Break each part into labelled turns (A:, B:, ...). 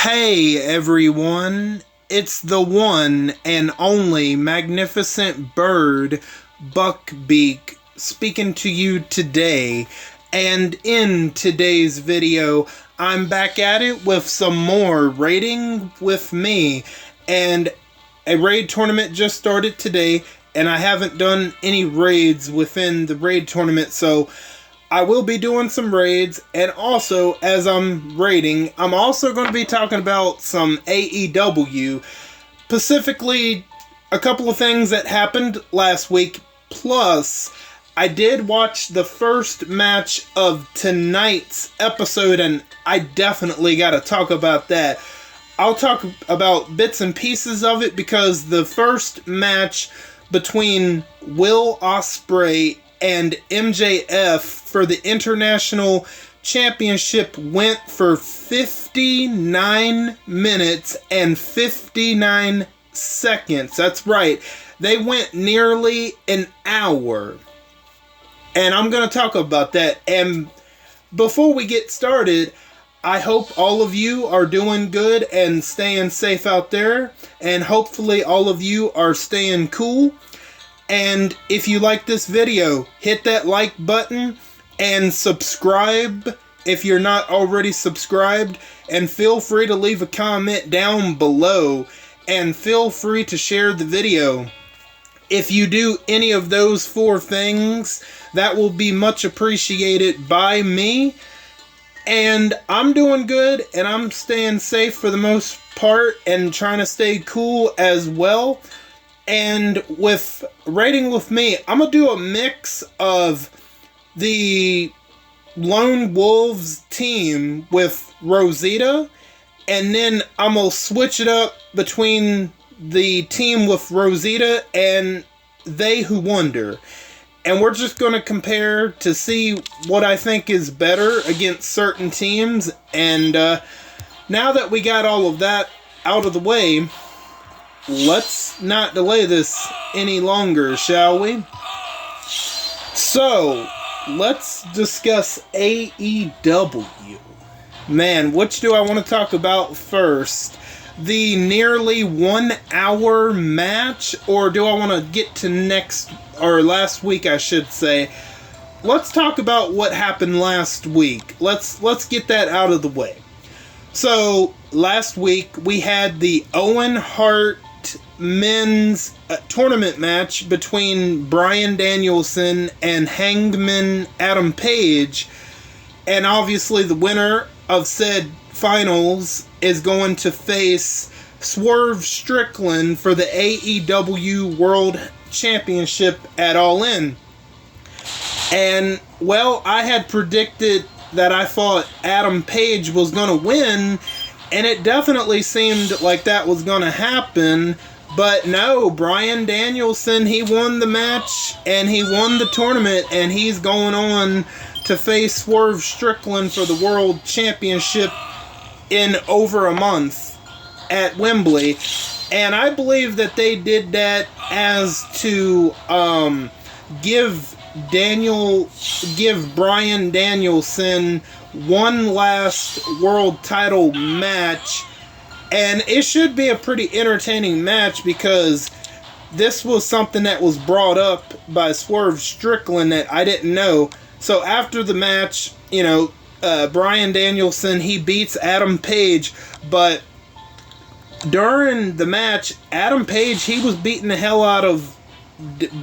A: Hey everyone, it's the one and only magnificent bird, Beak, speaking to you today. And in today's video, I'm back at it with some more raiding with me. And a raid tournament just started today, and I haven't done any raids within the raid tournament, so I will be doing some raids. And also, as I'm raiding, I'm also going to be talking about some AEW, specifically a couple of things that happened last week. Plus, I did watch the first match of tonight's episode, and I definitely got to talk about that. I'll talk about bits and pieces of it because the first match between Will Ospreay and MJF for the International Championship went for 59 minutes and 59 seconds. That's right. They went nearly an hour. And I'm going to talk about that. And before we get started, I hope all of you are doing good and staying safe out there. And hopefully all of you are staying cool. And if you like this video, hit that like button and subscribe if you're not already subscribed. And feel free to leave a comment down below. And feel free to share the video. If you do any of those four things, that will be much appreciated by me. And I'm doing good, and I'm staying safe for the most part, and trying to stay cool as well. And with raiding with me, I'm going to do a mix of the Lone Wolves team with Rosita, and then I'm going to switch it up between the team with Rosita and They Who Wonder. And we're just going to compare to see what I think is better against certain teams. And now that we got all of that out of the way, let's not delay this any longer, shall we? So, let's discuss AEW. Man, which do I want to talk about first? The nearly 1 hour match, or do I want to get to last week, I should say. Let's talk about what happened last week. Let's get that out of the way. So, last week we had the Owen Hart men's tournament match between Bryan Danielson and Hangman Adam Page. And obviously the winner of said finals is going to face Swerve Strickland for the AEW World Championship at All In. And, well, I had predicted that I thought Adam Page was going to win, and it definitely seemed like that was going to happen. But no, Bryan Danielson, he won the match, and he won the tournament, and he's going on to face Swerve Strickland for the World Championship in over a month at Wembley. And I believe that they did that as to give Bryan Danielson one last world title match. And it should be a pretty entertaining match because this was something that was brought up by Swerve Strickland that I didn't know. So after the match, Bryan Danielson, he beats Adam Page, but during the match, Adam Page, he was beating the hell out of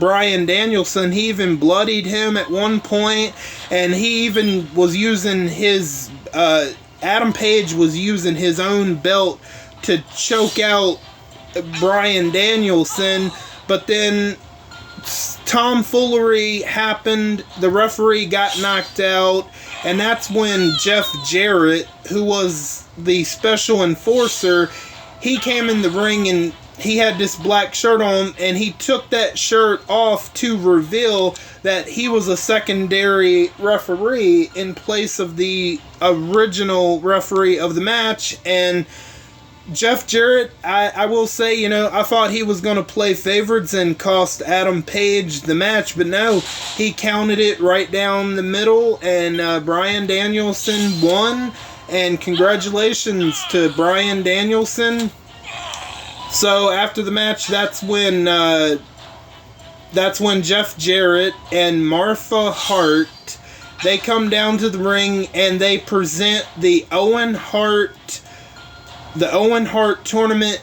A: Bryan Danielson. He even bloodied him at one point, and he even was using his Adam Page was using his own belt to choke out Bryan Danielson. But then tomfoolery happened, the referee got knocked out, and that's when Jeff Jarrett, who was the special enforcer, he came in the ring and he had this black shirt on, and he took that shirt off to reveal that he was a secondary referee in place of the original referee of the match. And Jeff Jarrett, I will say, I thought he was going to play favorites and cost Adam Page the match, but no, he counted it right down the middle, and Bryan Danielson won. And congratulations to Bryan Danielson. So after the match, that's when Jeff Jarrett and Martha Hart, they come down to the ring and they present the Owen Hart Tournament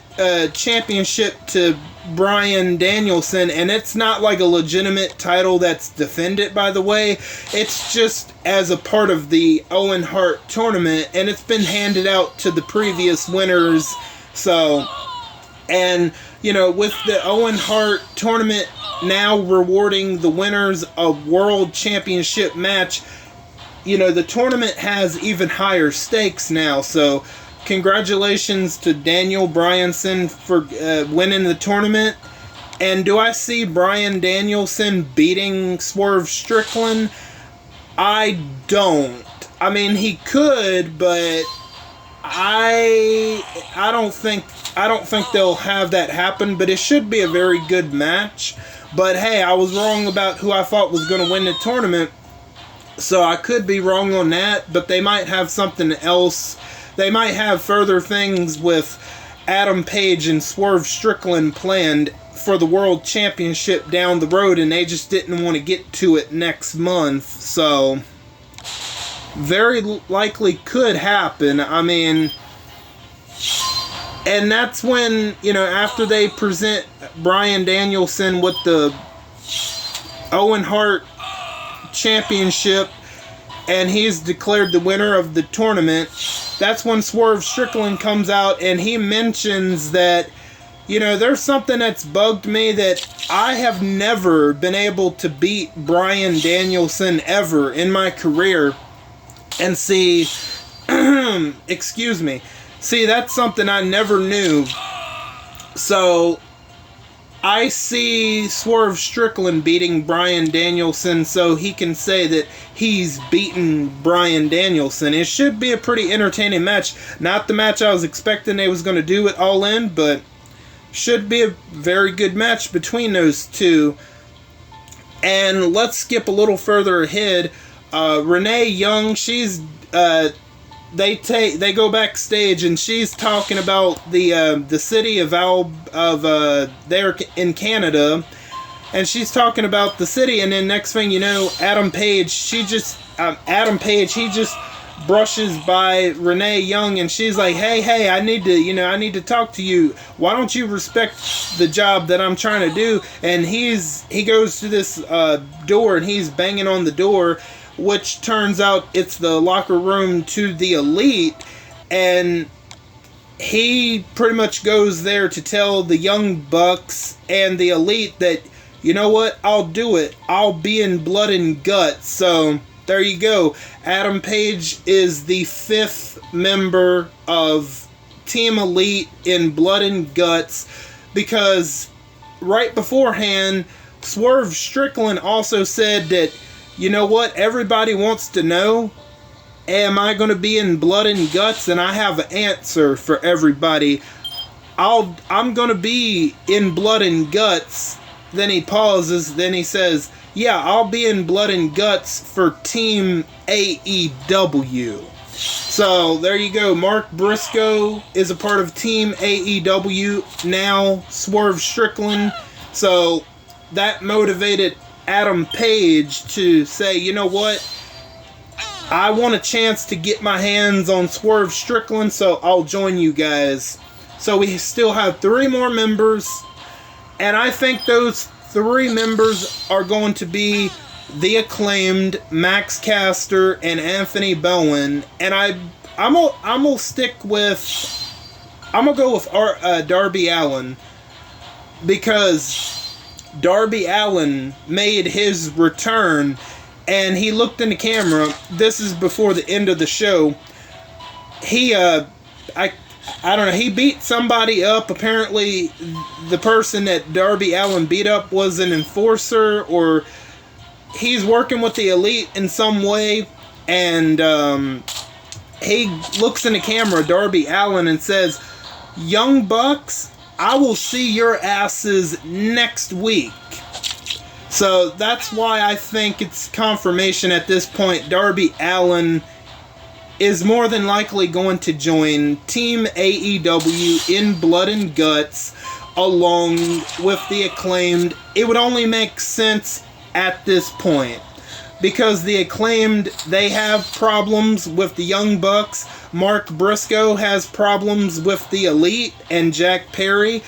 A: Championship to Bryan Danielson, and it's not like a legitimate title that's defended, by the way. It's just as a part of the Owen Hart Tournament, and it's been handed out to the previous winners. So, and you know, with the Owen Hart Tournament now rewarding the winners a World Championship match, you know, the tournament has even higher stakes now. So congratulations to Daniel Bryanson for winning the tournament. And do I see Bryan Danielson beating Swerve Strickland? I don't. I mean, he could, but I don't think they'll have that happen. But it should be a very good match. But hey, I was wrong about who I thought was going to win the tournament, so I could be wrong on that. But they might have something else. They might have further things with Adam Page and Swerve Strickland planned for the World Championship down the road, and they just didn't want to get to it next month. So, very likely could happen. I mean, and that's when, you know, after they present Bryan Danielson with the Owen Hart Championship, and he's declared the winner of the tournament, that's when Swerve Strickland comes out and he mentions that, you know, there's something that's bugged me, that I have never been able to beat Bryan Danielson ever in my career. And see, excuse me, see, that's something I never knew. So I see Swerve Strickland beating Bryan Danielson so he can say that he's beaten Bryan Danielson. It should be a pretty entertaining match. Not the match I was expecting they was going to do it All In, but should be a very good match between those two. And let's skip a little further ahead. Renee Young, she's they go backstage and she's talking about the city of there in Canada, and she's talking about the city, and then next thing you know, Adam Page he just brushes by Renee Young, and she's like, hey, I need to talk to you. Why don't you respect the job that I'm trying to do? And he goes to this door and he's banging on the door, which turns out it's the locker room to the Elite, and he pretty much goes there to tell the Young Bucks and the Elite that, you know what, I'll do it. I'll be in Blood and Guts. So there you go. Adam Page is the 5th member of Team Elite in Blood and Guts, because right beforehand, Swerve Strickland also said that, you know what, everybody wants to know, am I going to be in Blood and Guts? And I have an answer for everybody. I'm going to be in Blood and Guts. Then he pauses, then he says, yeah, I'll be in Blood and Guts for Team AEW. So there you go. Mark Briscoe is a part of Team AEW now, Swerve Strickland. So that motivated Adam Page to say, you know what, I want a chance to get my hands on Swerve Strickland, so I'll join you guys. So we still have 3 more members, and I think those 3 members are going to be the Acclaimed, Max Caster, and Anthony Bowen. And I'm gonna stick with, I'm gonna go with Darby Allin, because Darby Allin made his return, and he looked in the camera. This is before the end of the show. He I don't know, he beat somebody up. Apparently the person that Darby Allin beat up was an enforcer, or he's working with the Elite in some way. And he looks in the camera, Darby Allin, and says, Young Bucks, I will see your asses next week. So that's why I think it's confirmation at this point. Darby Allin is more than likely going to join Team AEW in Blood and Guts along with the Acclaimed. It would only make sense at this point, because the Acclaimed, they have problems with the Young Bucks. Mark Briscoe has problems with the Elite and Jack Perry.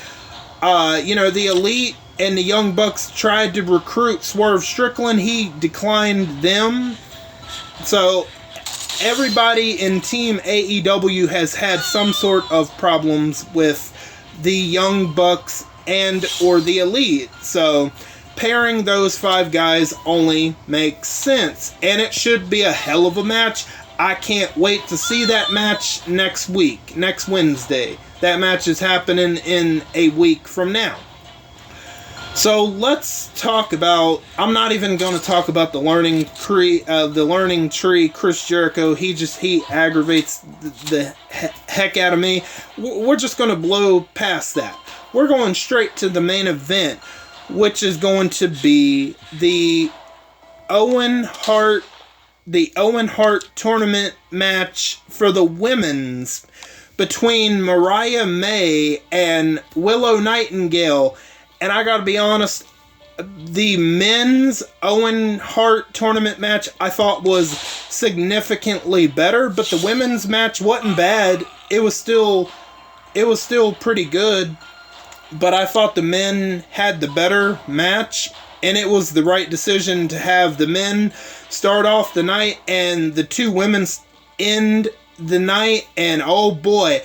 A: The Elite and the Young Bucks tried to recruit Swerve Strickland. He declined them. So everybody in Team AEW has had some sort of problems with the Young Bucks and or the Elite. So pairing those 5 guys only makes sense. And it should be a hell of a match. I can't wait to see that match next week, next Wednesday. That match is happening in a week from now. So let's talk about, I'm not even going to talk about the learning tree, Chris Jericho. He aggravates the heck out of me. We're just going to blow past that. We're going straight to the main event, which is going to be the Owen Hart tournament match for the women's between Mariah May and Willow Nightingale. And I gotta be honest, the men's Owen Hart tournament match I thought was significantly better, but the women's match wasn't bad. It was still pretty good, but I thought the men had the better match, and it was the right decision to have the men start off the night and the 2 women end the night. And oh boy,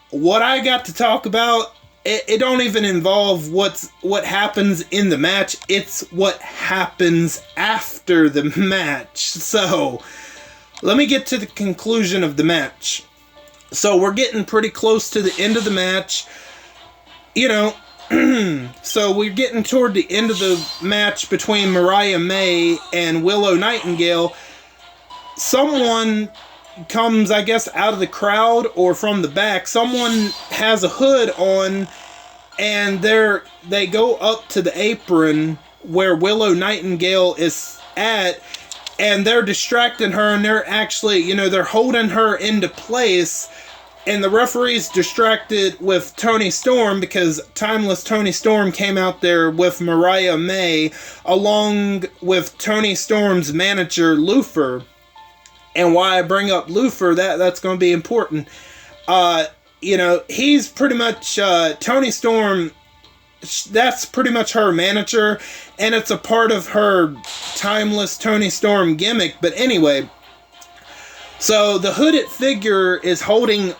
A: what I got to talk about, it don't even involve what happens in the match. It's what happens after the match. So let me get to the conclusion of the match. So we're getting pretty close to the end of the match. So we're getting toward the end of the match between Mariah May and Willow Nightingale. Someone comes, I guess, out of the crowd or from the back. Someone has a hood on, and they go up to the apron where Willow Nightingale is at, and they're distracting her, and they're actually, they're holding her into place. And the referee's distracted with Toni Storm, because Timeless Toni Storm came out there with Mariah May along with Toni Storm's manager, Lufer. And why I bring up Lufer, that's going to be important. He's pretty much, Toni Storm, that's pretty much her manager, and it's a part of her Timeless Toni Storm gimmick. But anyway, so the hooded figure is holding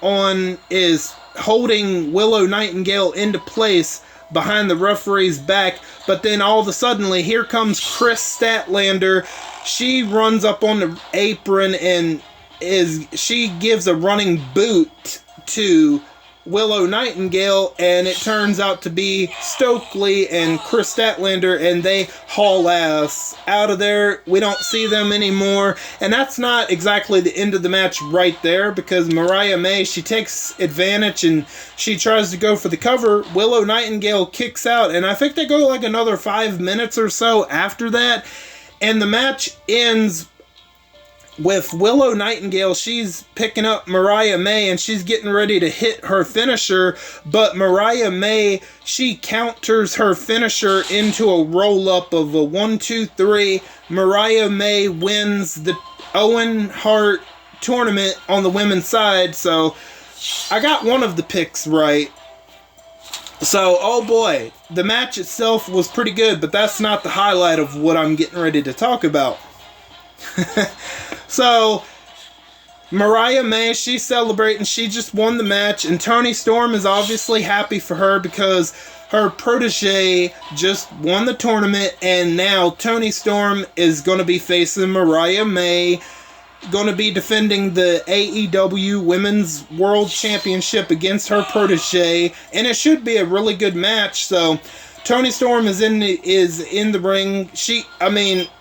A: Willow Nightingale into place behind the referee's back, but then all of a sudden, here comes Chris Statlander. She runs up on the apron and she gives a running boot to Willow Nightingale, and it turns out to be Stokely and Chris Statlander, and they haul ass out of there. We don't see them anymore, and that's not exactly the end of the match right there, because Mariah May, she takes advantage and she tries to go for the cover. Willow Nightingale kicks out, and I think they go like another 5 minutes or so after that, and the match ends with Willow Nightingale. She's picking up Mariah May and she's getting ready to hit her finisher, but Mariah May, she counters her finisher into a roll-up of a 1-2-3. Mariah May wins the Owen Hart tournament on the women's side. So I got one of the picks right. So, oh boy, the match itself was pretty good, but that's not the highlight of what I'm getting ready to talk about. So, Mariah May, she's celebrating. She just won the match, and Toni Storm is obviously happy for her because her protege just won the tournament, and now Toni Storm is going to be facing Mariah May, going to be defending the AEW Women's World Championship against her protege, and it should be a really good match. So Toni Storm is in the ring.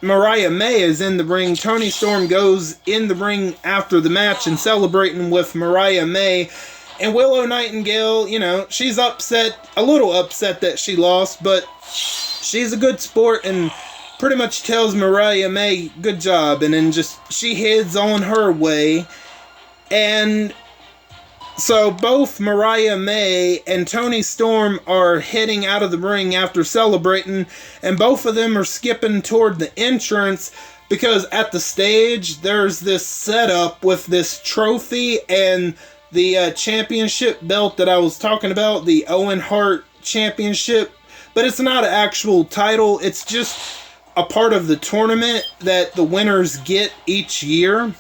A: Mariah May is in the ring. Toni Storm goes in the ring after the match and celebrating with Mariah May. And Willow Nightingale, she's upset, a little upset that she lost, but she's a good sport and pretty much tells Mariah May, good job, and then she heads on her way. And so both Mariah May and Toni Storm are heading out of the ring after celebrating, and both of them are skipping toward the entrance because at the stage there's this setup with this trophy and the championship belt that I was talking about, the Owen Hart Championship, but it's not an actual title, it's just a part of the tournament that the winners get each year.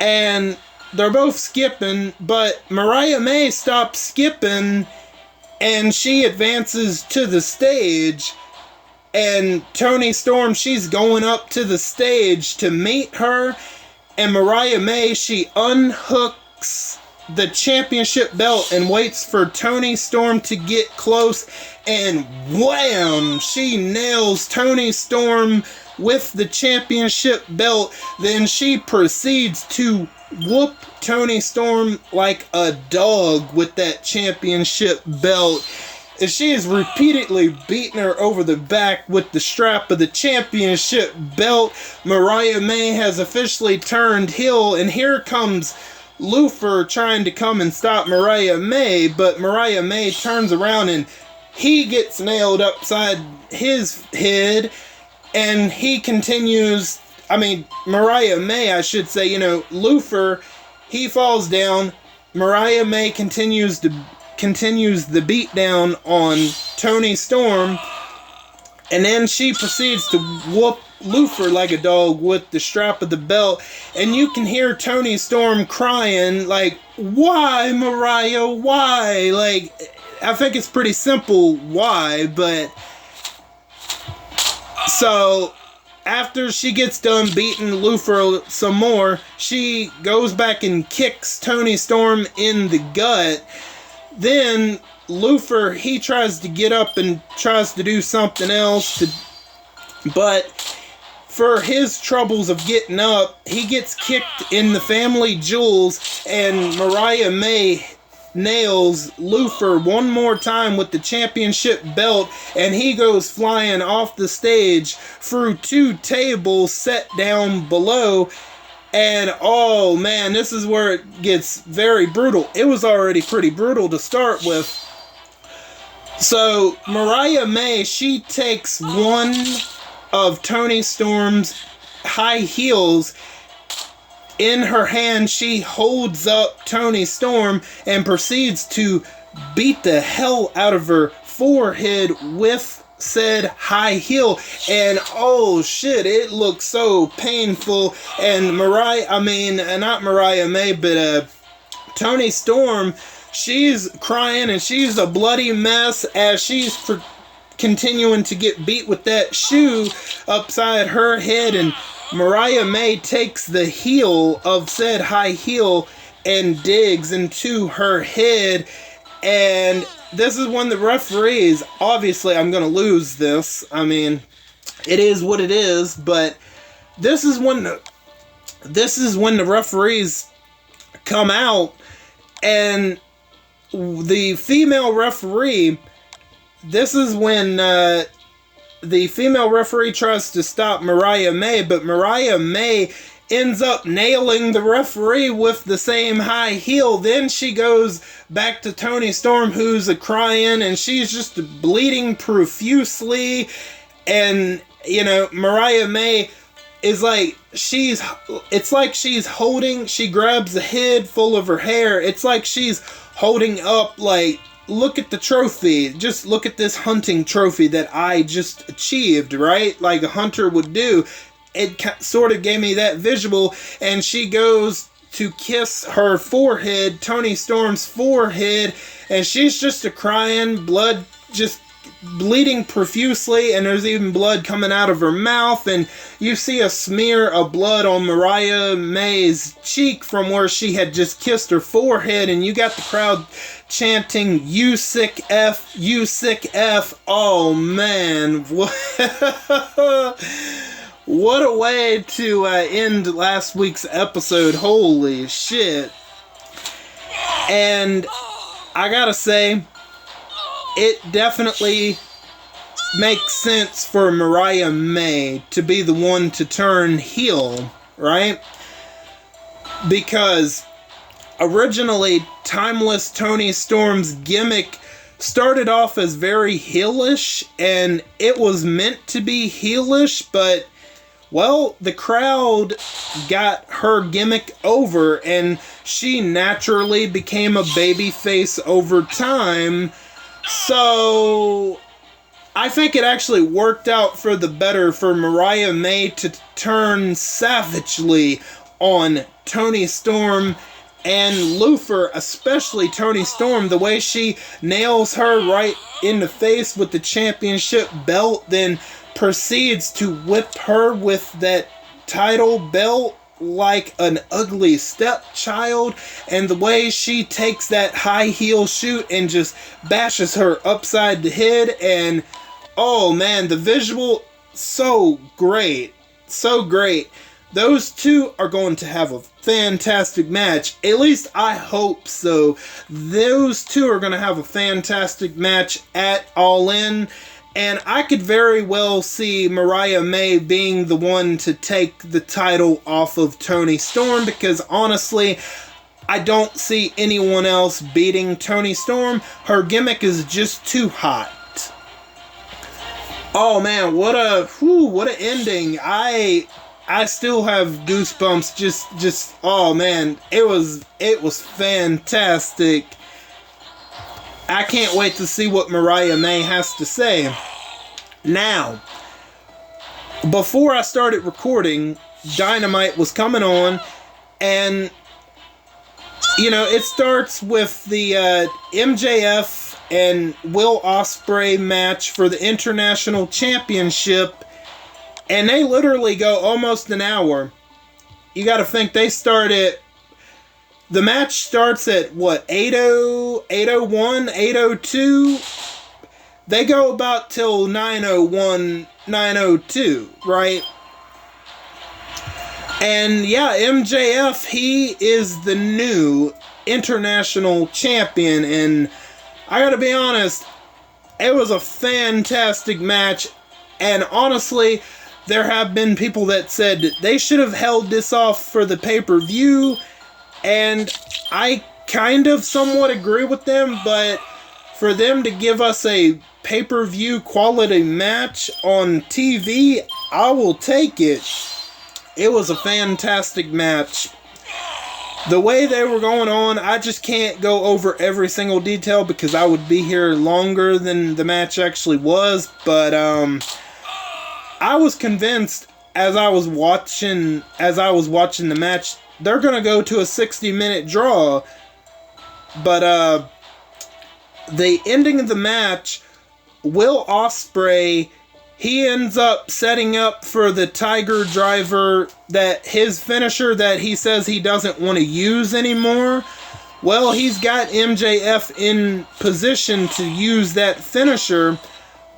A: And they're both skipping, but Mariah May stops skipping and she advances to the stage. And Toni Storm, she's going up to the stage to meet her. And Mariah May, she unhooks the championship belt and waits for Toni Storm to get close. And wham! She nails Toni Storm with the championship belt. Then she proceeds to whoop Toni Storm like a dog with that championship belt. And she is repeatedly beating her over the back with the strap of the championship belt. Mariah May has officially turned heel, and here comes Luther trying to come and stop Mariah May, but Mariah May turns around and he gets nailed upside his head, and he continues, Mariah May, I should say, Luther, he falls down. Mariah May continues the beatdown on Toni Storm, and then she proceeds to whoop Luther like a dog with the strap of the belt, and you can hear Toni Storm crying, like, why, Mariah, why? Like, I think it's pretty simple why, but so after she gets done beating Luther some more, she goes back and kicks Toni Storm in the gut. Then Luther, he tries to get up and tries to do something else, but for his troubles of getting up, he gets kicked in the family jewels, and Mariah May nails Luther one more time with the championship belt, and he goes flying off the stage through two tables set down below. And oh man, this is where it gets very brutal. It was already pretty brutal to start with. So Mariah May, she takes one of Toni Storm's high heels in her hand. She holds up Toni Storm and proceeds to beat the hell out of her forehead with said high heel, and oh shit, it looks so painful. And not Mariah May, but Toni Storm, she's crying and she's a bloody mess as she's continuing to get beat with that shoe upside her head. And Mariah May takes the heel of said high heel and digs into her head. And this is when the referees, obviously I'm going to lose this. It is what it is, but this is when the referees come out, and the female referee, this is when the female referee tries to stop Mariah May, but Mariah May ends up nailing the referee with the same high heel. Then she goes back to Toni Storm, who's crying, and she's just bleeding profusely. And, Mariah May is like, she grabs the head full of her hair. It's like she's holding up, like, look at the trophy. Just look at this hunting trophy that I just achieved, right? Like a hunter would do. It sort of gave me that visual, and she goes to kiss her forehead, Toni Storm's forehead, and she's just crying, blood just bleeding profusely, and there's even blood coming out of her mouth, and you see a smear of blood on Mariah May's cheek from where she had just kissed her forehead, and you got the crowd chanting, "You sick F, you sick F." Oh man, what a way to end last week's episode. Holy shit. And I gotta say, it definitely makes sense for Mariah May to be the one to turn heel, right? because originally Timeless Tony Storm's gimmick started off as very heelish, and it was meant to be heelish, but, well, the crowd got her gimmick over, and she naturally became a babyface over time. So I think it actually worked out for the better for Mariah May to turn savagely on Toni Storm and Luther, especially Toni Storm, the way she nails her right in the face with the championship belt, then proceeds to whip her with that title belt like an ugly stepchild, and the way she takes that high heel shoot and just bashes her upside the head, and oh man, the visual, so great. So great. Those two are going to have a fantastic match. At least I hope so. Those two are going to have a fantastic match at All In. And I could very well see Mariah May being the one to take the title off of Toni Storm, because honestly, I don't see anyone else beating Toni Storm. Her gimmick is just too hot. Oh man, what an ending. I still have goosebumps. Just oh man, it was fantastic. I can't wait to see what Mariah May has to say. Now, before I started recording, Dynamite was coming on, and you know, it starts with the MJF and Will Ospreay match for the International Championship. And they literally go almost an hour. You gotta think, they start at... The match starts at, what, 8:00, 8:01, 8:02? They go about till 9:01, 9:02, right? And yeah, MJF, he is the new international champion. And I gotta be honest, it was a fantastic match. And honestly, there have been people that said they should have held this off for the pay-per-view, and I kind of somewhat agree with them, but for them to give us a pay-per-view quality match on TV, I will take it. It was a fantastic match. The way they were going on, I just can't go over every single detail because I would be here longer than the match actually was, but I was convinced as I was watching the match, they're gonna go to a 60-minute draw. But the ending of the match, Will Ospreay, he ends up setting up for the Tiger Driver, that his finisher that he says he doesn't want to use anymore. Well, he's got MJF in position to use that finisher,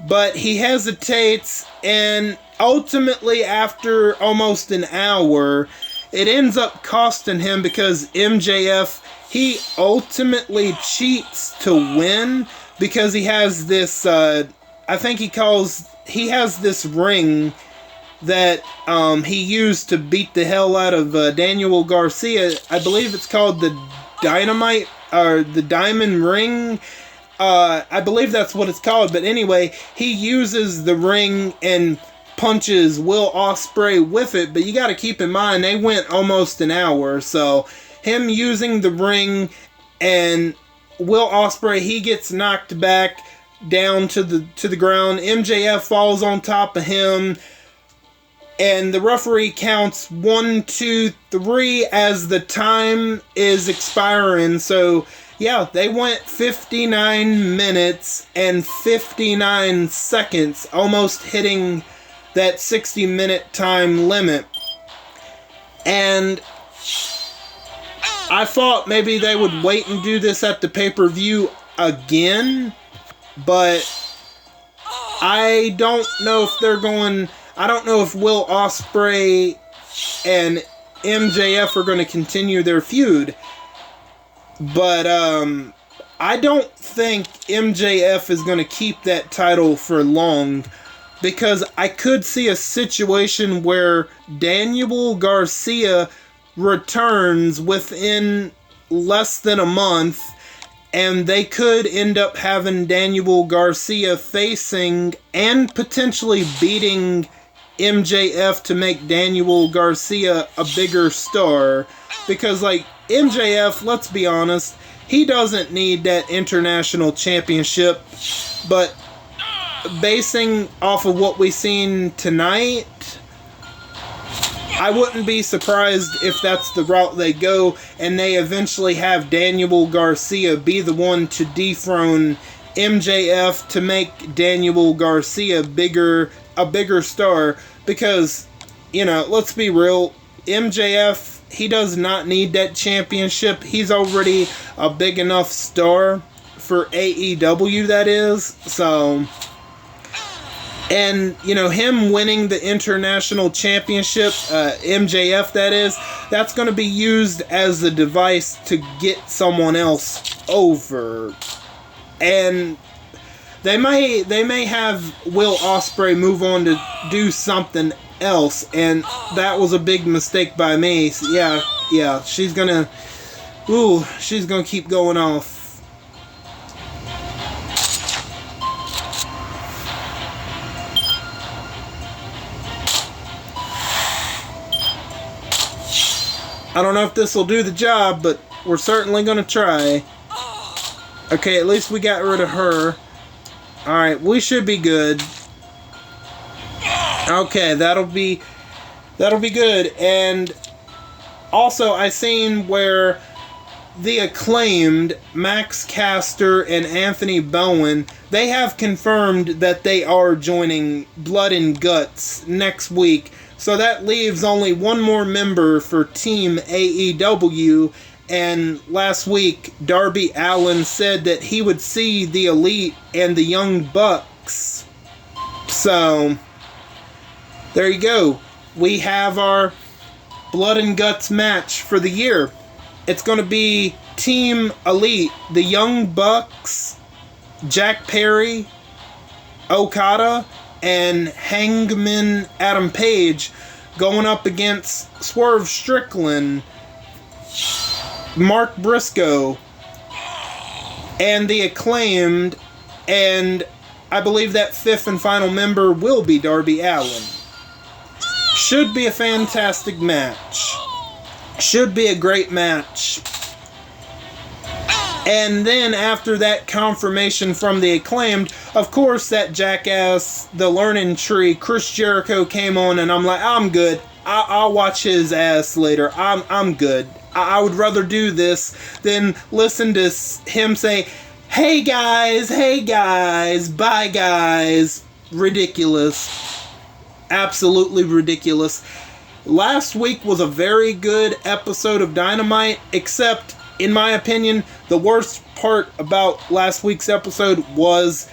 A: but he hesitates, and ultimately, after almost an hour, it ends up costing him, because MJF, he ultimately cheats to win, because he has this, he has this ring that he used to beat the hell out of Daniel Garcia. I believe it's called the Dynamite, or the Diamond Ring. I believe that's what it's called, but anyway, he uses the ring and punches Will Ospreay with it, but you gotta keep in mind, they went almost an hour, so him using the ring, and Will Ospreay, he gets knocked back down to the ground. MJF falls on top of him, and the referee counts 1, 2, 3 as the time is expiring, so yeah, they went 59 minutes and 59 seconds, almost hitting that 60-minute time limit. And I thought maybe they would wait and do this at the pay-per-view again, but I don't know if they're going... I don't know if Will Ospreay and MJF are going to continue their feud. But I don't think MJF is going to keep that title for long, because I could see a situation where Daniel Garcia returns within less than a month, and they could end up having Daniel Garcia facing and potentially beating MJF to make Daniel Garcia a bigger star. Because, like, MJF, let's be honest, he doesn't need that international championship. But basing off of what we've seen tonight, I wouldn't be surprised if that's the route they go, and they eventually have Daniel Garcia be the one to dethrone MJF to make Daniel Garcia a bigger star. Because, you know, let's be real, MJF, he does not need that championship. He's already a big enough star for AEW, that is. So, and, you know, him winning the international championship, MJF that is, that's going to be used as a device to get someone else over. And they may have Will Ospreay move on to do something else, and that was a big mistake by me. So yeah, she's gonna keep going off. I don't know if this will do the job, but we're certainly gonna try. Okay, at least we got rid of her. Alright, we should be good. Okay, that'll be good. And also, I seen where the Acclaimed, Max Caster and Anthony Bowen, they have confirmed that they are joining Blood and Guts next week. So that leaves only one more member for Team AEW. And last week, Darby Allin said that he would see the Elite and the Young Bucks. So, there you go. We have our Blood and Guts match for the year. It's going to be Team Elite, the Young Bucks, Jack Perry, Okada, and Hangman Adam Page going up against Swerve Strickland, Mark Briscoe, and the Acclaimed, and I believe that fifth and final member will be Darby Allin. Should be a fantastic match. Should be a great match. And then after that confirmation from the Acclaimed, of course that jackass, the Learning Tree, Chris Jericho came on, and I'm like, I'm good. I'll watch his ass later. I'm good. I would rather do this than listen to him say, hey guys, bye guys. Ridiculous. Absolutely ridiculous. Last week was a very good episode of Dynamite, except, in my opinion, the worst part about last week's episode was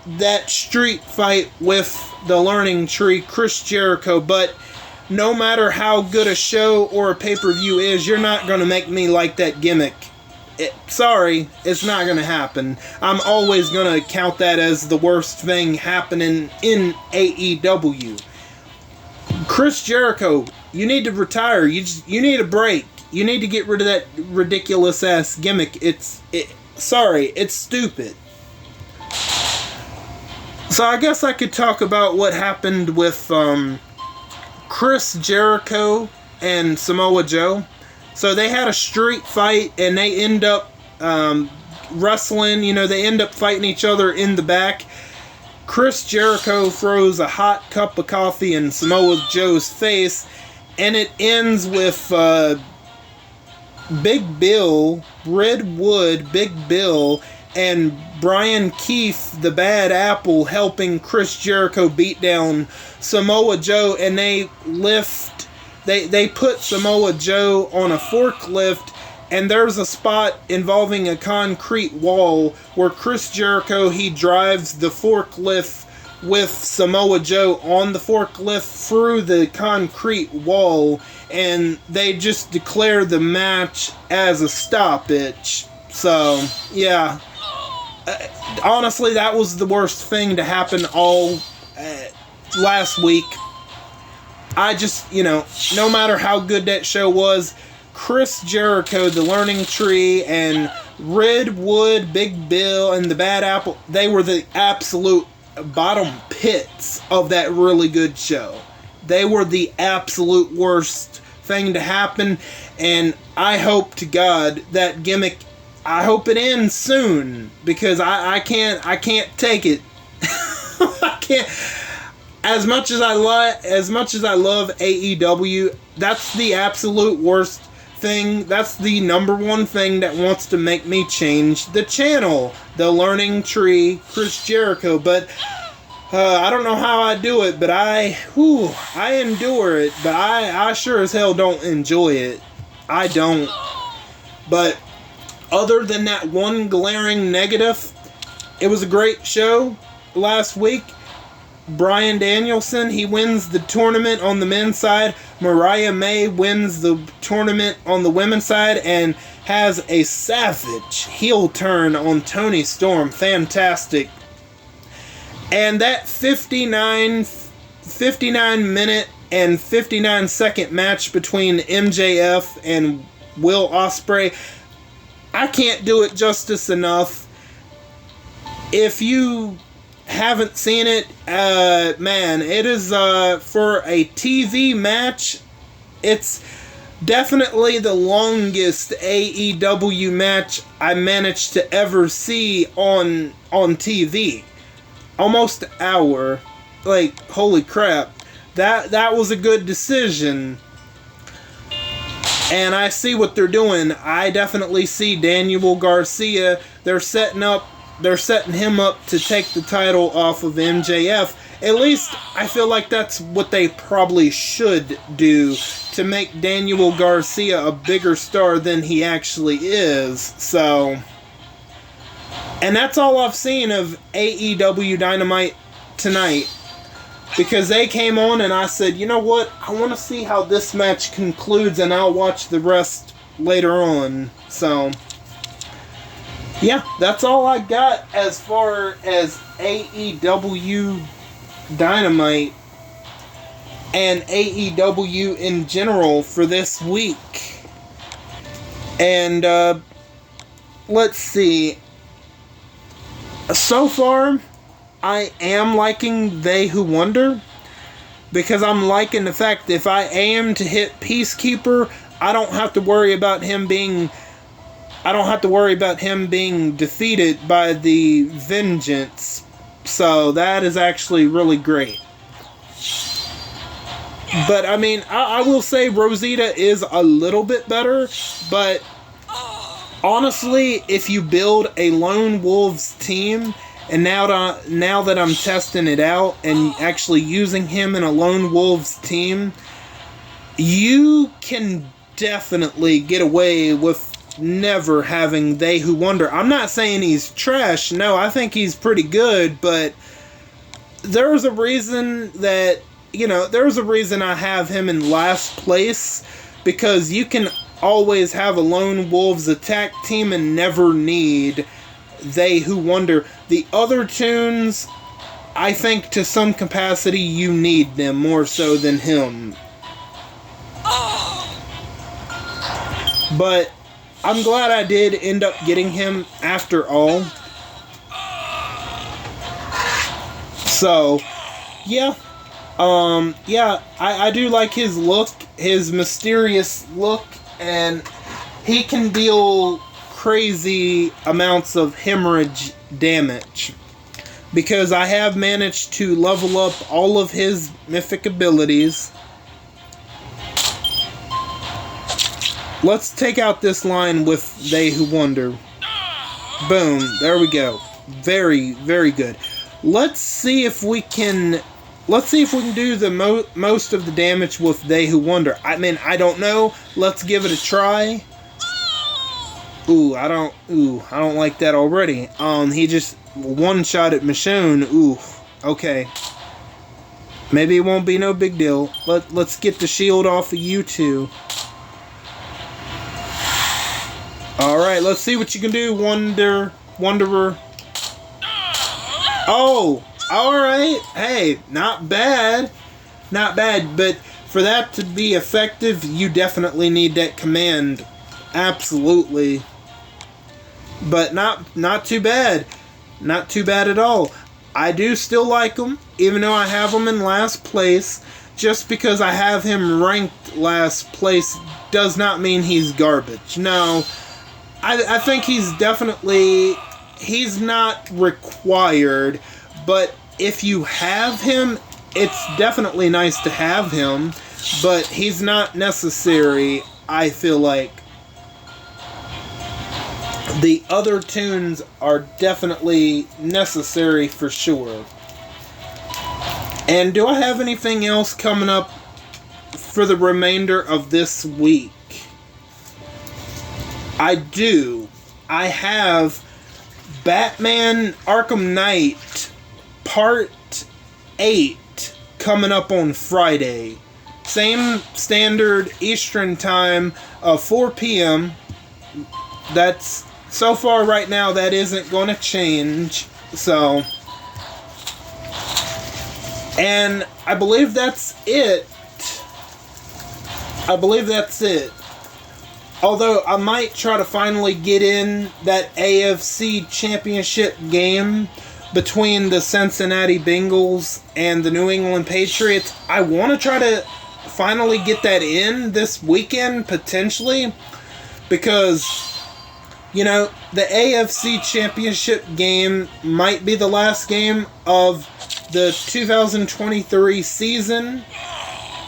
A: that street fight with the Learning Tree, Chris Jericho. But no matter how good a show or a pay-per-view is, you're not going to make me like that gimmick. Sorry, it's not going to happen. I'm always going to count that as the worst thing happening in AEW. Chris Jericho, you need to retire. You need a break. You need to get rid of that ridiculous-ass gimmick. Sorry, it's stupid. So I guess I could talk about what happened with Chris Jericho and Samoa Joe. So they had a street fight, and they end up wrestling. You know, they end up fighting each other in the back. Chris Jericho throws a hot cup of coffee in Samoa Joe's face, and it ends with Big Bill, Redwood, Big Bill, and Brian Keith, the Bad Apple, helping Chris Jericho beat down Samoa Joe, and they put Samoa Joe on a forklift, and there's a spot involving a concrete wall where Chris Jericho, he drives the forklift with Samoa Joe on the forklift through the concrete wall, and they just declare the match as a stoppage. So, yeah. Honestly, that was the worst thing to happen all last week. I just, no matter how good that show was, Chris Jericho, the Learning Tree, and Redwood, Big Bill, and the Bad Apple, they were the absolute bottom pits of that really good show. They were the absolute worst thing to happen, and I hope to God that gimmick, I hope it ends soon, because I can't take it. I can't. As much as I love AEW, that's the absolute worst thing. That's the number one thing that wants to make me change the channel. The Learning Tree, Chris Jericho. But I don't know how I do it, but I endure it. But I sure as hell don't enjoy it. I don't. But other than that one glaring negative, it was a great show last week. Bryan Danielson, he wins the tournament on the men's side. Mariah May wins the tournament on the women's side and has a savage heel turn on Toni Storm. Fantastic. And that 59 minute and 59 second match between MJF and Will Ospreay, I can't do it justice enough. If you haven't seen it, man, it is for a TV match, it's definitely the longest AEW match I managed to ever see on TV. Almost an hour. Like, holy crap. That was a good decision. And I see what they're doing. I definitely see Daniel Garcia. They're setting him up to take the title off of MJF. At least I feel like that's what they probably should do to make Daniel Garcia a bigger star than he actually is. So, and that's all I've seen of AEW Dynamite tonight. Because they came on and I said, you know what? I want to see how this match concludes and I'll watch the rest later on. So, yeah, that's all I got as far as AEW Dynamite and AEW in general for this week. And let's see. So far, I am liking They Who Wonder, because I'm liking the fact that if I am to hit Peacekeeper, I don't have to worry about him being defeated by the Vengeance. So that is actually really great. But I mean, I will say Rosita is a little bit better, but honestly, if you build a Lone Wolves team, and now that I'm testing it out and actually using him in a Lone Wolves team, you can definitely get away with never having They Who Wonder. I'm not saying he's trash. No, I think he's pretty good, but there's a reason that, there's a reason I have him in last place, because you can always have a Lone Wolves attack team and never need They Who Wonder. The other tunes, I think to some capacity you need them more so than him. But I'm glad I did end up getting him after all. So, yeah. I do like his look, his mysterious look, and he can deal crazy amounts of hemorrhage damage, because I have managed to level up all of his mythic abilities. Let's take out this line with They Who Wonder. Boom, there we go. Very, very good. Let's see if we can do the most of the damage with They Who Wonder. I mean, I don't know. Let's give it a try. I don't like that already. He just one shot at Michonne. Ooh, okay. Maybe it won't be no big deal. Let's get the shield off of you two. Alright, let's see what you can do, Wanderer. Oh, alright. Hey, not bad. Not bad, but for that to be effective, you definitely need that command. Absolutely. But not too bad. Not too bad at all. I do still like him, even though I have him in last place. Just because I have him ranked last place does not mean he's garbage. No, I think he's definitely... He's not required, but if you have him, it's definitely nice to have him, but he's not necessary, I feel like. The other tunes are definitely necessary for sure. And do I have anything else coming up for the remainder of this week? I do. I have Batman Arkham Knight Part 8 coming up on Friday. Same standard Eastern time of 4 p.m. That's, so far right now, that isn't going to change. So, and I believe that's it. I believe that's it. Although I might try to finally get in that AFC Championship game between the Cincinnati Bengals and the New England Patriots. I want to try to finally get that in this weekend, potentially, because, you know, the AFC Championship game might be the last game of the 2023 season,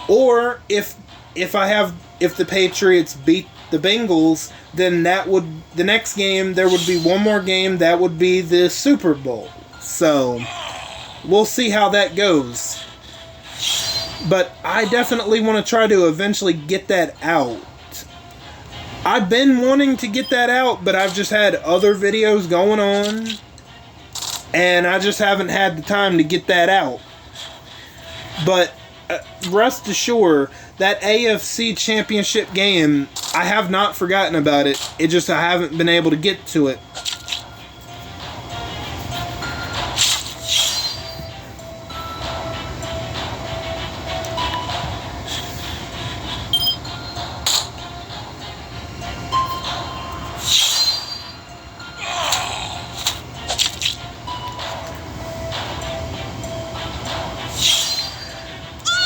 A: or if the Patriots beat the Bengals, then the next game, there would be one more game, that would be the Super Bowl. So, we'll see how that goes. But I definitely want to try to eventually get that out. I've been wanting to get that out, but I've just had other videos going on, and I just haven't had the time to get that out. But rest assured, that AFC Championship game, I have not forgotten about it. It just, I haven't been able to get to it.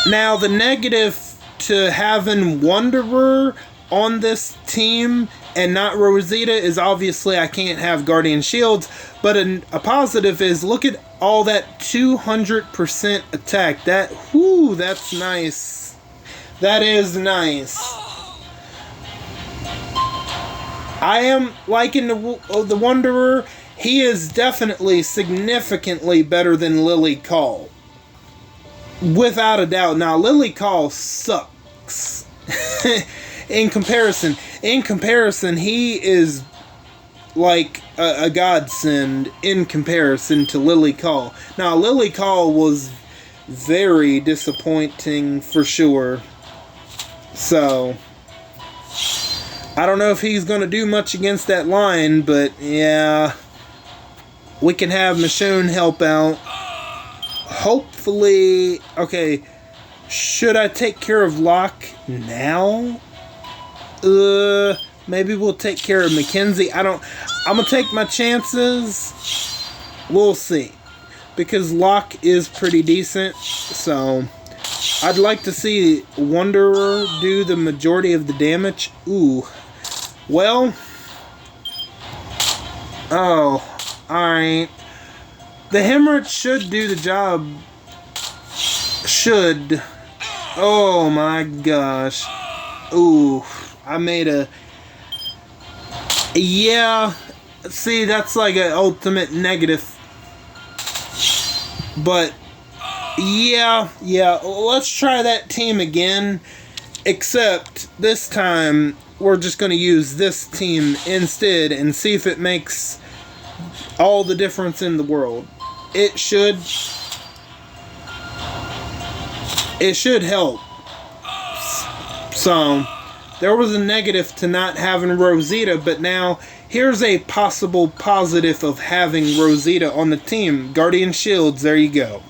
A: Now, the negative to having Wanderer on this team and not Rosita is obviously I can't have Guardian Shields, but a positive is look at all that 200% attack. That's nice. That is nice. I am liking the Wanderer. He is definitely significantly better than Lily Call. Without a doubt. Now, Lily Call sucks. In comparison, he is like a godsend in comparison to Lily Call. Now, Lily Call was very disappointing for sure. So, I don't know if he's going to do much against that line, but yeah, we can have Michonne help out. Hopefully, okay, should I take care of Locke now? Maybe we'll take care of Mackenzie. I'm gonna take my chances. We'll see. Because Locke is pretty decent, so I'd like to see Wanderer do the majority of the damage. Ooh. Well. Oh, alright. The hemorrhage should do the job. Should. Oh my gosh. Ooh. I made a... Yeah. See, that's like an ultimate negative. But, yeah. Let's try that team again. Except, this time, we're just going to use this team instead and see if it makes all the difference in the world. It should help. So, there was a negative to not having Rosita, but now here's a possible positive of having Rosita on the team. Guardian Shields, there you go.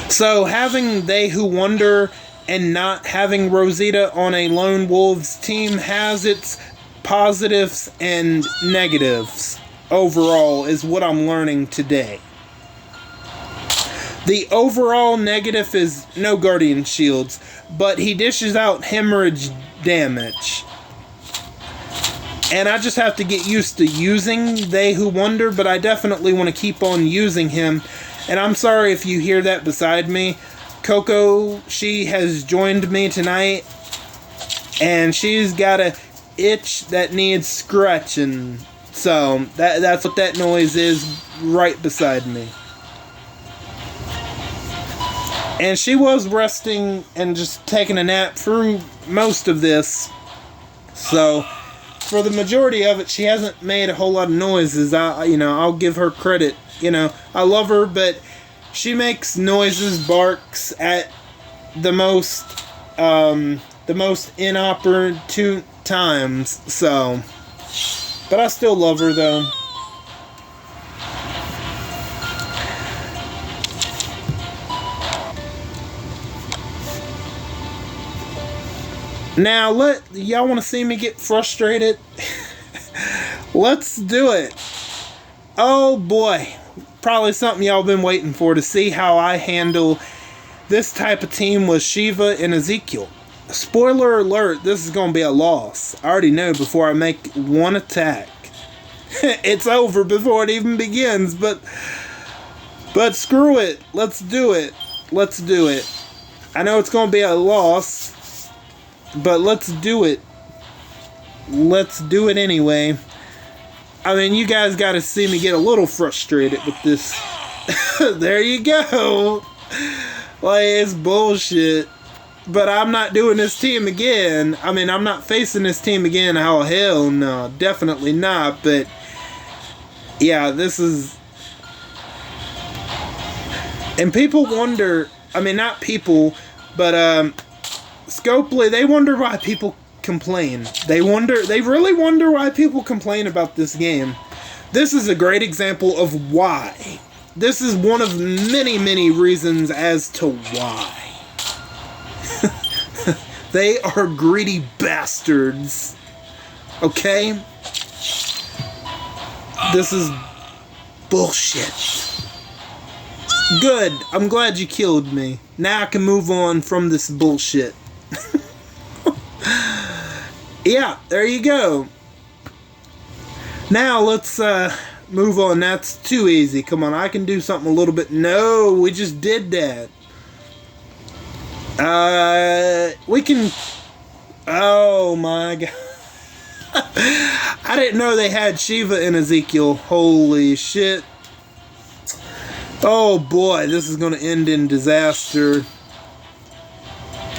A: So having They Who Wonder and not having Rosita on a Lone Wolves team has its positives and negatives overall, is what I'm learning today. The overall negative is no Guardian Shields, but he dishes out hemorrhage damage. And I just have to get used to using They Who Wonder, but I definitely want to keep on using him. And I'm sorry if you hear that beside me. Coco, she has joined me tonight, and she's got a itch that needs scratching. So that's what that noise is right beside me. And she was resting and just taking a nap through most of this. So for the majority of it, she hasn't made a whole lot of noises. I'll give her credit. I love her, but she makes noises, barks at the most inopportune times. So, but I still love her though. Now, y'all want to see me get frustrated? Let's do it. Oh boy, probably something y'all been waiting for, to see how I handle this type of team with Shiva and Ezekiel. Spoiler alert, this is going to be a loss. I already know before I make one attack. It's over before it even begins, but screw it. Let's do it. Let's do it. I know it's going to be a loss, but let's do it. Let's do it anyway. I mean, you guys got to see me get a little frustrated with this. There you go. Like, it's bullshit. But I'm not doing this team again. I mean, I'm not facing this team again. Oh, hell no. Definitely not. But, yeah, this is... And people wonder... I mean, not people, but, Scopely, they wonder why people complain. They really wonder why people complain about this game. This is a great example of why. This is one of many, many reasons as to why. They are greedy bastards. Okay? This is bullshit. Good. I'm glad you killed me. Now I can move on from this bullshit. Yeah, there you go. Now let's move on. That's too easy. Come on, I can do something a little bit. No, we just did that. We can... Oh my god. I didn't know they had Shiva and Ezekiel. Holy shit. Oh boy, this is going to end in disaster.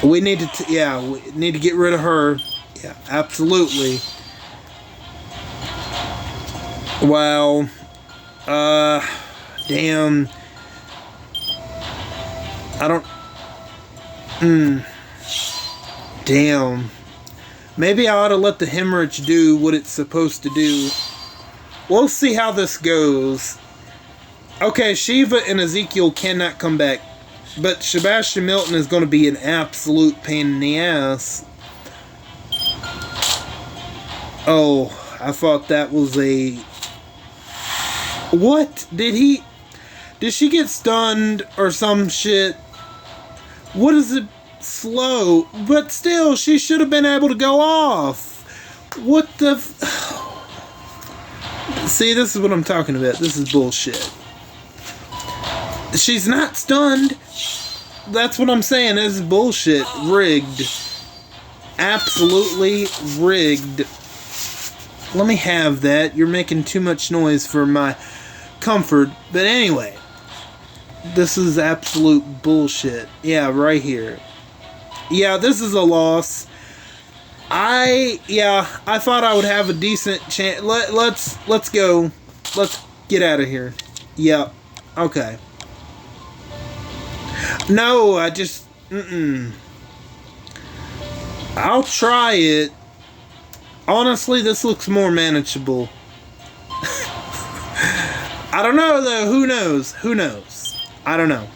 A: We need to... we need to get rid of her. Yeah, absolutely. Wow. Damn. I don't... Damn. Maybe I ought to let the hemorrhage do what it's supposed to do. We'll see how this goes. Okay, Shiva and Ezekiel cannot come back. But Sebastian Milton is going to be an absolute pain in the ass. Oh, I thought that was a... What? Did she get stunned or some shit? What is it? Slow. But still, she should have been able to go off. What the... See, this is what I'm talking about. This is bullshit. She's not stunned. That's what I'm saying. This is bullshit. Rigged. Absolutely rigged. Let me have that. You're making too much noise for my comfort. But anyway. This is absolute bullshit. Yeah, right here. Yeah, this is a loss. I thought I would have a decent chance. Let's go. Let's get out of here. Yep. Okay. No, I just... I'll try it. Honestly, this looks more manageable. I don't know, though. Who knows? Who knows? I don't know.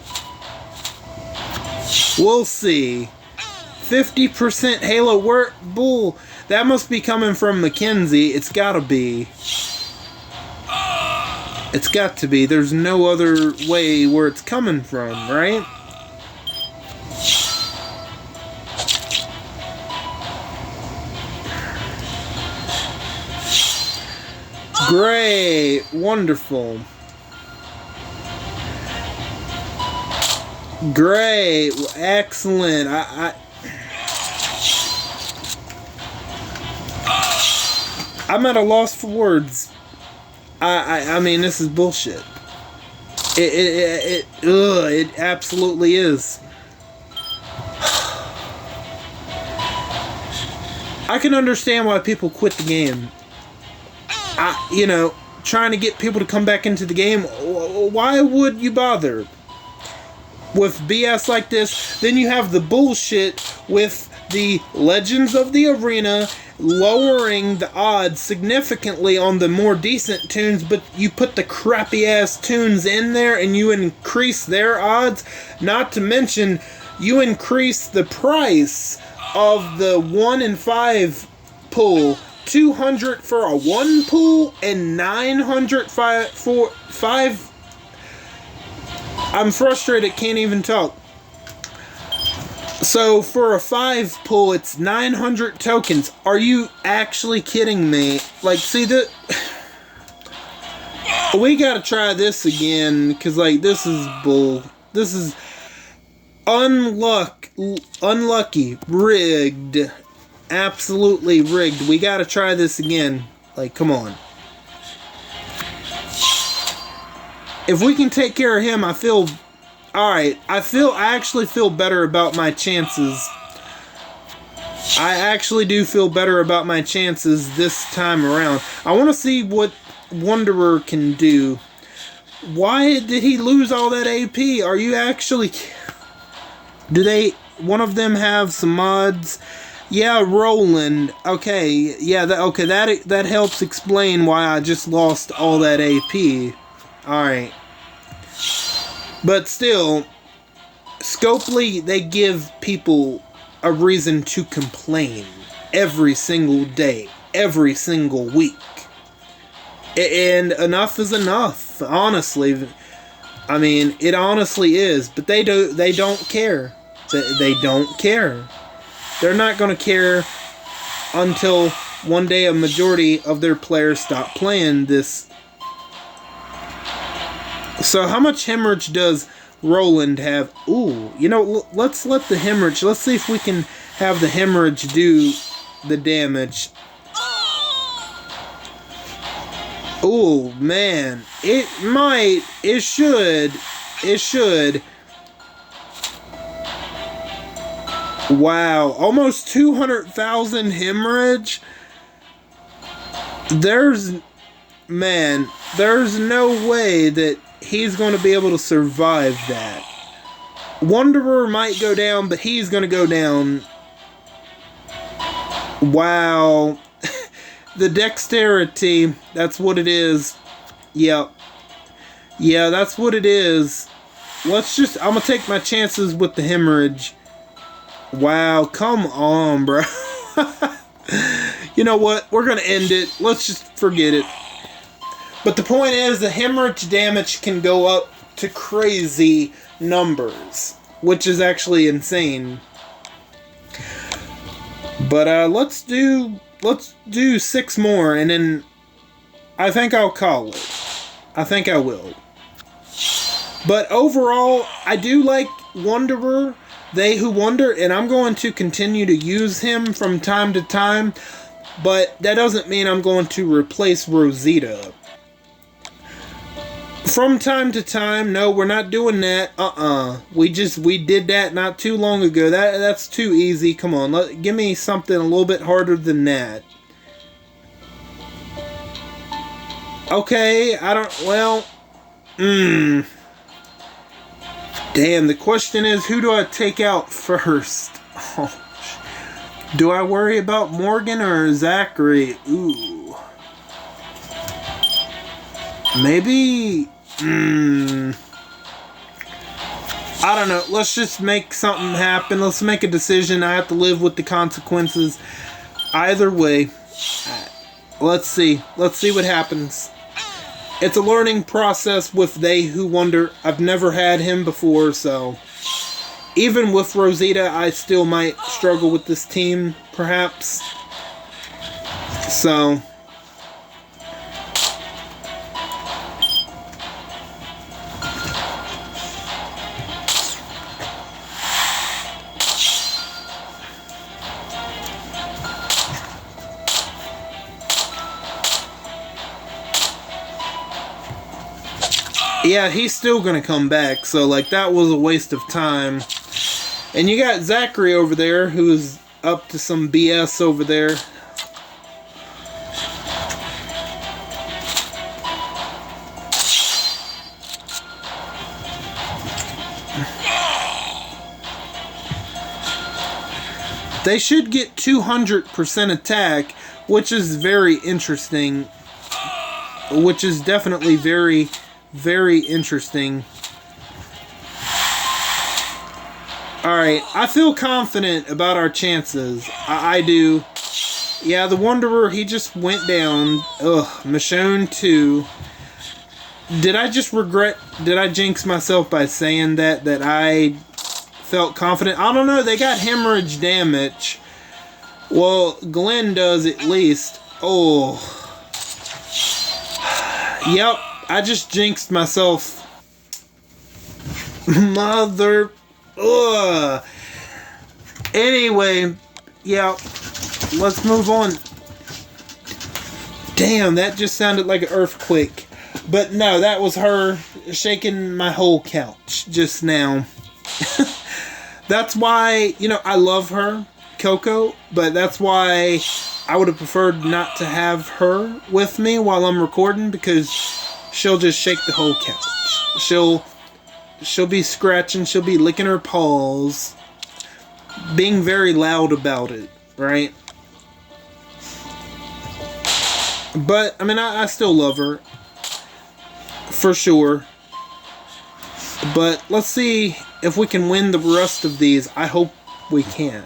A: We'll see. 50% Halo work bull. That must be coming from Mackenzie. It's gotta be. It's got to be. There's no other way where it's coming from, right? Great. Wonderful. Great. Excellent. I'm at a loss for words. I mean, this is bullshit. It absolutely is. I can understand why people quit the game. You know, trying to get people to come back into the game. Why would you bother with BS like this? Then you have the bullshit with the Legends of the Arena lowering the odds significantly on the more decent tunes, but you put the crappy ass tunes in there and you increase their odds. Not to mention, you increase the price of the 1 in 5 pull. 200 for a 1 pull and 900 for 5. I'm frustrated, can't even talk. So for a 5 pull, it's 900 tokens. Are you actually kidding me? Like, see that? We gotta try this again, because like this is bull. This is unlucky, rigged, absolutely rigged. We gotta try this again. Like, come on. If we can take care of him, I feel. Alright, I actually feel better about my chances. I actually do feel better about my chances this time around. I want to see what Wanderer can do. Why did he lose all that AP? Are you actually... one of them have some mods? Yeah, Roland. Okay, yeah, that helps explain why I just lost all that AP. Alright. But still, Scopely, they give people a reason to complain every single day, every single week. And enough is enough, honestly. I mean, it honestly is. But they don't care. They don't care. They're not going to care until one day a majority of their players stop playing this. So how much hemorrhage does Roland have? Ooh, you know, let's let the hemorrhage, let's see if we can have the hemorrhage do the damage. Ooh, man. It should. Wow, almost 200,000 hemorrhage. There's no way that he's going to be able to survive that. Wanderer might go down, but he's going to go down. Wow. The dexterity, that's what it is. Yep. Yeah, that's what it is. I'm going to take my chances with the hemorrhage. Wow, come on, bro. You know what? We're going to end it. Let's just forget it. But the point is, the hemorrhage damage can go up to crazy numbers, which is actually insane. But let's do 6 more, and then I think I'll call it. I think I will. But overall, I do like Wanderer, They Who Wonder, and I'm going to continue to use him from time to time. But that doesn't mean I'm going to replace Rosita. From time to time, no, we're not doing that. We did that not too long ago. That's too easy. Come on, give me something a little bit harder than that. Okay, Damn, the question is, who do I take out first? Oh, do I worry about Morgan or Zachary? Ooh. Maybe... I don't know. Let's just make something happen. Let's make a decision. I have to live with the consequences. Either way, let's see. Let's see what happens. It's a learning process with They Who Wonder. I've never had him before, so even with Rosita, I still might struggle with this team, perhaps. So yeah, he's still gonna come back, so like that was a waste of time. And you got Zachary over there who's up to some BS over there. They should get 200% attack, which is very interesting. Which is definitely very, very interesting. Alright, I feel confident about our chances. I do. Yeah, the Wanderer, he just went down. Ugh, Michonne too. Did I just regret... Did I jinx myself by saying that I felt confident? I don't know, they got hemorrhage damage. Well, Glenn does at least. Oh. Yep, I just jinxed myself. Mother... Ugh. Anyway, yeah, let's move on. Damn, that just sounded like an earthquake. But no, that was her shaking my whole couch just now. That's why, you know, I love her, Coco, but that's why I would have preferred not to have her with me while I'm recording, because she'll just shake the whole couch. She'll be scratching, she'll be licking her paws, being very loud about it, right? But, I mean, I still love her, for sure. But, let's see if we can win the rest of these. I hope we can.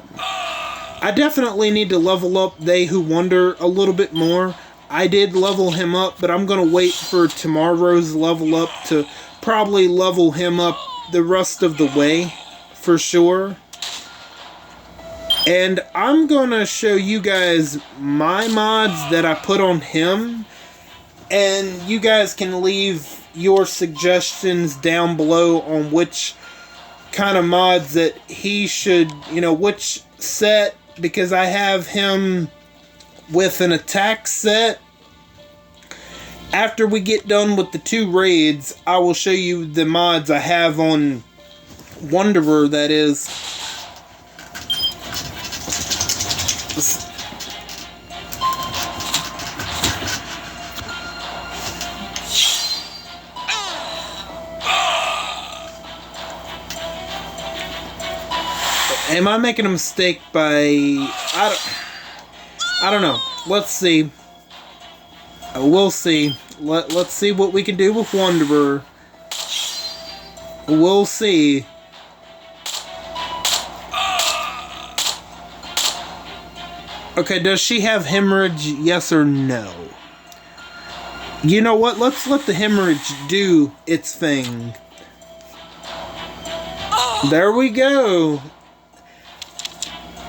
A: I definitely need to level up They Who Wonder a little bit more. I did level him up, but I'm going to wait for tomorrow's level up to probably level him up the rest of the way, for sure. And I'm gonna show you guys my mods that I put on him, and you guys can leave your suggestions down below on which kind of mods that he should, you know, which set, because I have him with an attack set. After we get done with the 2 raids, I will show you the mods I have on Wanderer, that is. Am I making a mistake by... I don't know. Let's see. We'll see. Let's see what we can do with Wanderer. We'll see. Okay, does she have hemorrhage? Yes or no? You know what? Let's let the hemorrhage do its thing. There we go.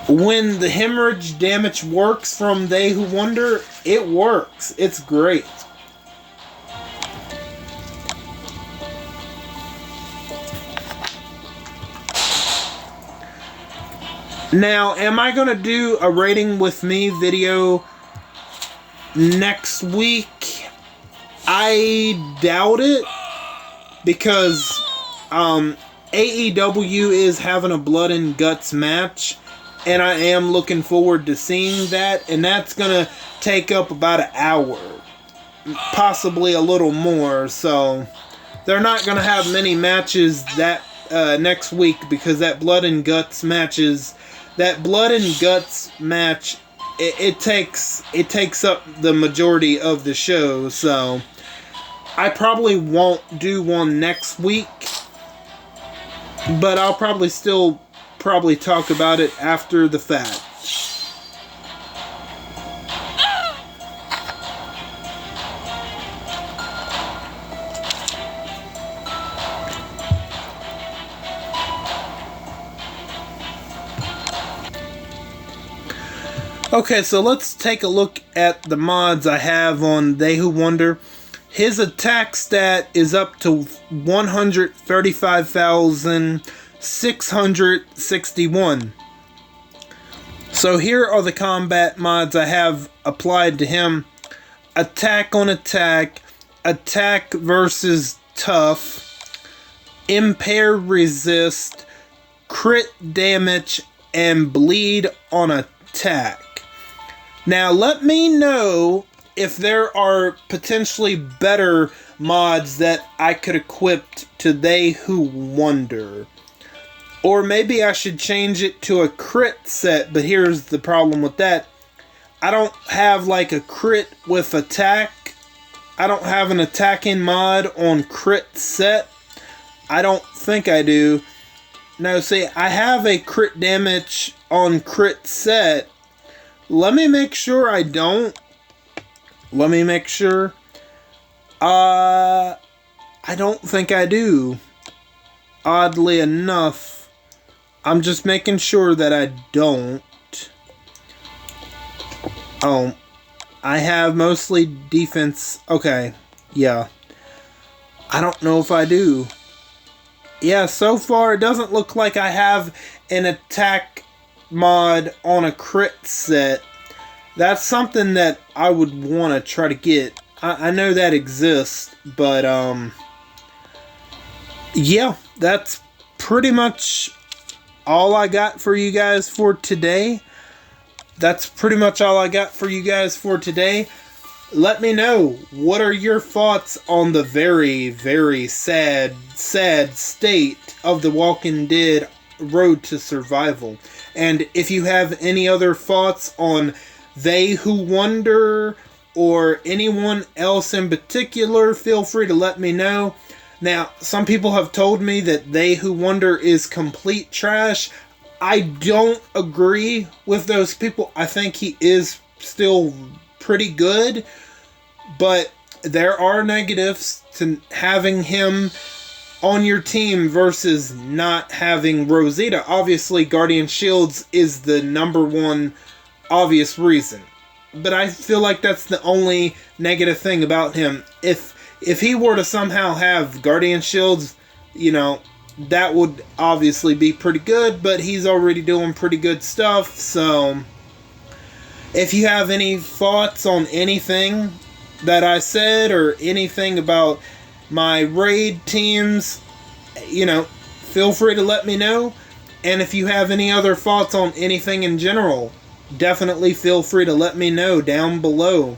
A: When the hemorrhage damage works from They Who Wonder, it works. It's great. Now, am I going to do a rating with me video next week? I doubt it, because AEW is having a Blood and Guts match, and I am looking forward to seeing that, and that's going to take up about an hour, possibly a little more, so they're not going to have many matches that next week, because that Blood and Guts match, it takes up the majority of the show, so I probably won't do one next week. but I'll probably still talk about it after the fact. Okay, so let's take a look at the mods I have on They Who Wonder. His attack stat is up to 135,661. So here are the combat mods I have applied to him. Attack on attack, attack versus tough, impair resist, crit damage, and bleed on attack. Now let me know if there are potentially better mods that I could equip to They Who Wonder. Or maybe I should change it to a crit set, but here's the problem with that. I don't have like a crit with attack. I don't have an attacking mod on crit set. I don't think I do. No, see, I have a crit damage on crit set. Let me make sure I don't. Let me make sure. I don't think I do. Oddly enough. I'm just making sure that I don't. Oh. I have mostly defense. Okay. Yeah. I don't know if I do. Yeah, so far it doesn't look like I have an attack mod on a crit set. That's something that I would want to try to get. I know that exists, but yeah, that's pretty much all I got for you guys for today. Let me know, what are your thoughts on the very, very sad state of The Walking Dead Road to Survival? And if you have any other thoughts on They Who Wonder or anyone else in particular, feel free to let me know. Now, some people have told me that They Who Wonder is complete trash. I don't agree with those people. I think he is still pretty good, but there are negatives to having him on your team versus not having Rosita. Obviously, Guardian Shields is the number one obvious reason, but I feel like that's the only negative thing about him. If he were to somehow have Guardian Shields, you know, that would obviously be pretty good, but he's already doing pretty good stuff. So if you have any thoughts on anything that I said or anything about my raid teams, you know, feel free to let me know. And if you have any other thoughts on anything in general, definitely feel free to let me know down below.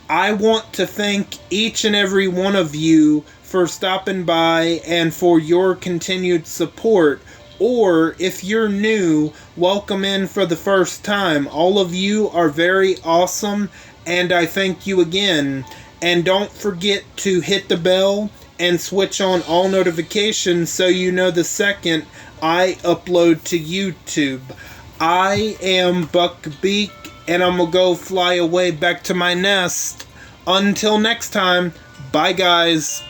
A: I want to thank each and every one of you for stopping by and for your continued support. Or if you're new, welcome in for the first time. All of you are very awesome, and I thank you again. And don't forget to hit the bell and switch on all notifications so you know the second I upload to YouTube. I am Beak, and I'm gonna go fly away back to my nest. Until next time, bye guys.